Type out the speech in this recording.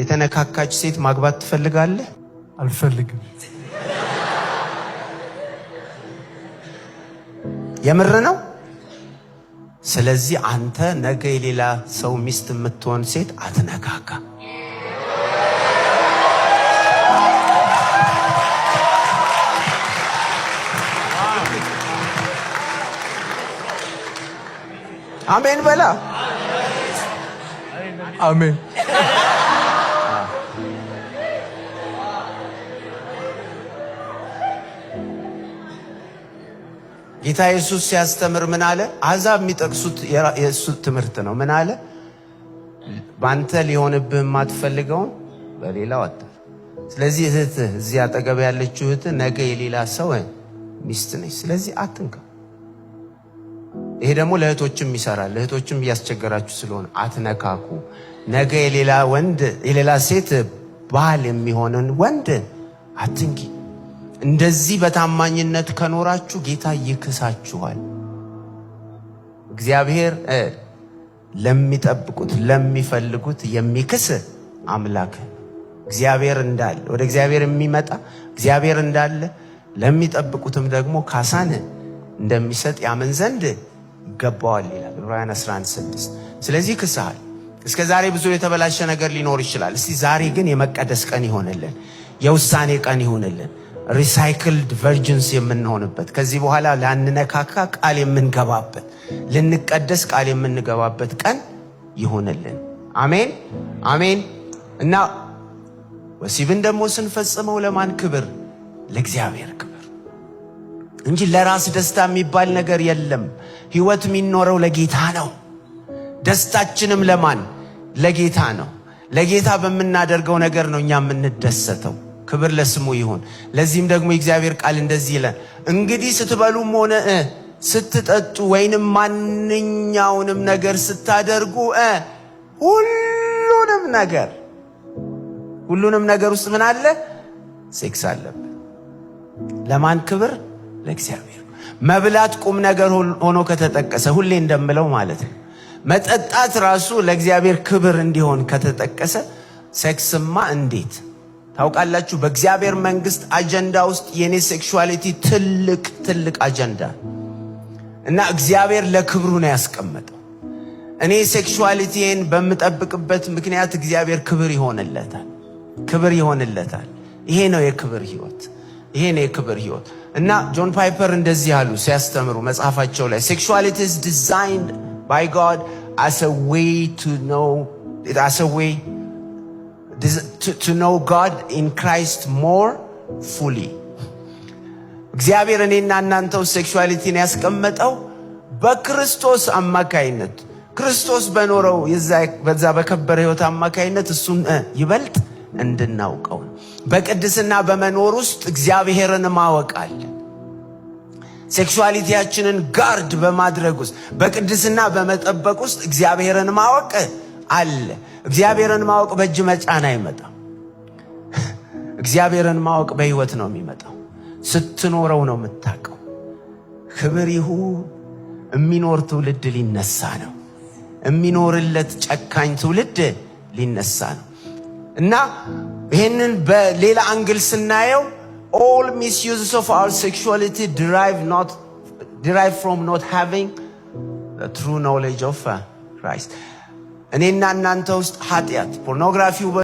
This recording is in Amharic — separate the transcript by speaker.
Speaker 1: የተነካካች ሴት ማግባት ትፈልጋለህ?
Speaker 2: አልፈልግም።
Speaker 1: የምር ነው? ስለዚህ አንተ ነገ የሌላ ሰው ሚስት የምትሆን ሴት አትነካካ። አሜን በላ።
Speaker 2: አሜን።
Speaker 1: ጌታ ኢየሱስ ሲያስተምር ምን አለ? አሕዛብ የሚጠቅሱት የእሱ ትምህርት ነው። ምን አለ? ባንተ ሊሆንብህ የማትፈልገውን በሌላው አታር። ስለዚህ እህትህ እዚህ አጠገብ ያለችው እህትህ ነገ የሌላ ሰው ሚስት ነች። ስለዚህ አትንካ። ይሄ ደግሞ ለእህቶችም ይሰራል። ለእህቶችም እያስቸገራችሁ ስለሆነ አትነካኩ። ነገ የሌላ ወንድ የሌላ ሴት ባል የሚሆንን ወንድ አትንኪ። እንደዚህ በታማኝነት ከኖራችሁ ጌታ ይክሳችኋል። እግዚአብሔር ለሚጠብቁት ለሚፈልጉት የሚክስ አምላክ እግዚአብሔር እንዳለ ወደ እግዚአብሔር የሚመጣ እግዚአብሔር እንዳለ ለሚጠብቁትም ደግሞ ካሳን እንደሚሰጥ ያምን ዘንድ ይገባዋል ይላል ዕብራውያን 11:6። ስለዚህ ክሳል። እስከ ዛሬ ብዙ የተበላሸ ነገር ሊኖር ይችላል። እስቲ ዛሬ ግን የመቀደስ ቀን ይሆንልን፣ የውሳኔ ቀን ይሆንልን፣ ሪሳይክልድ ቨርጅንስ የምንሆንበት፣ ከዚህ በኋላ ላንነካካ ቃል የምንገባበት፣ ልንቀደስ ቃል የምንገባበት ቀን ይሆንልን። አሜን አሜን። እና ወሲብን ደግሞ ስንፈጽመው ለማን ክብር? ለእግዚአብሔር ክብር እንጂ ለራስ ደስታ የሚባል ነገር የለም። ህይወት የሚኖረው ለጌታ ነው። ደስታችንም ለማን? ለጌታ ነው። ለጌታ በምናደርገው ነገር ነው እኛ የምንደሰተው። ክብር ለስሙ ይሁን። ለዚህም ደግሞ የእግዚአብሔር ቃል እንደዚህ ይላል፣ እንግዲህ ስትበሉም ሆነ ስትጠጡ ወይንም ማንኛውንም ነገር ስታደርጉ ሁሉንም ነገር ውስጥ ምን አለ? ሴክስ አለበት። ለማን ክብር? ለእግዚአብሔር። መብላት ቁም ነገር ሆኖ ከተጠቀሰ ሁሌ እንደምለው ማለት ነው። መጠጣት ራሱ ለእግዚአብሔር ክብር እንዲሆን ከተጠቀሰ ሴክስማ እንዴት ታውቃላችሁ? በእግዚአብሔር መንግስት አጀንዳ ውስጥ የኔ ሴክሹዋሊቲ ትልቅ አጀንዳ እና እግዚአብሔር ለክብሩ ነው ያስቀመጠው። እኔ ሴክሹዋሊቲን በምጠብቅበት ምክንያት እግዚአብሔር ክብር ይሆንለታል። ይሄ ነው የክብር ህይወት። እና ጆን ፓይፐር እንደዚህ አሉ ሲያስተምሩ መጽሐፋቸው ላይ ሴክሹዋሊቲ is designed by God as a way to know God in Christ more fully. እግዚአብሔር እኔና እናንተው ሴክሹዋሊቲን ያስቀመጠው በክርስቶስ አማካይነት ክርስቶስ በኖረው በዛ በከበረ ህይወት አማካይነት እሱን ይበልጥ እንድናውቀው በቅድስና በመኖር ውስጥ እግዚአብሔርን ማወቅ አለ። ሴክሹዋሊቲያችንን ጋርድ በማድረግ ውስጥ በቅድስና በመጠበቅ ውስጥ እግዚአብሔርን ማወቅ አለ። እግዚአብሔርን ማወቅ በእጅ መጫን አይመጣም። እግዚአብሔርን ማወቅ በህይወት ነው የሚመጣው። ስትኖረው ነው የምታውቀው። ክብር ይሁን። የሚኖር ትውልድ ሊነሳ ነው። የሚኖርለት ጨካኝ ትውልድ ሊነሳ ነው። እና ይሄንን በሌላ አንግል ስናየው all misuses of our sexuality derive from not having the true knowledge of Christ. እኔና እናንተ ውስጥ ኃጢአት ፖርኖግራፊው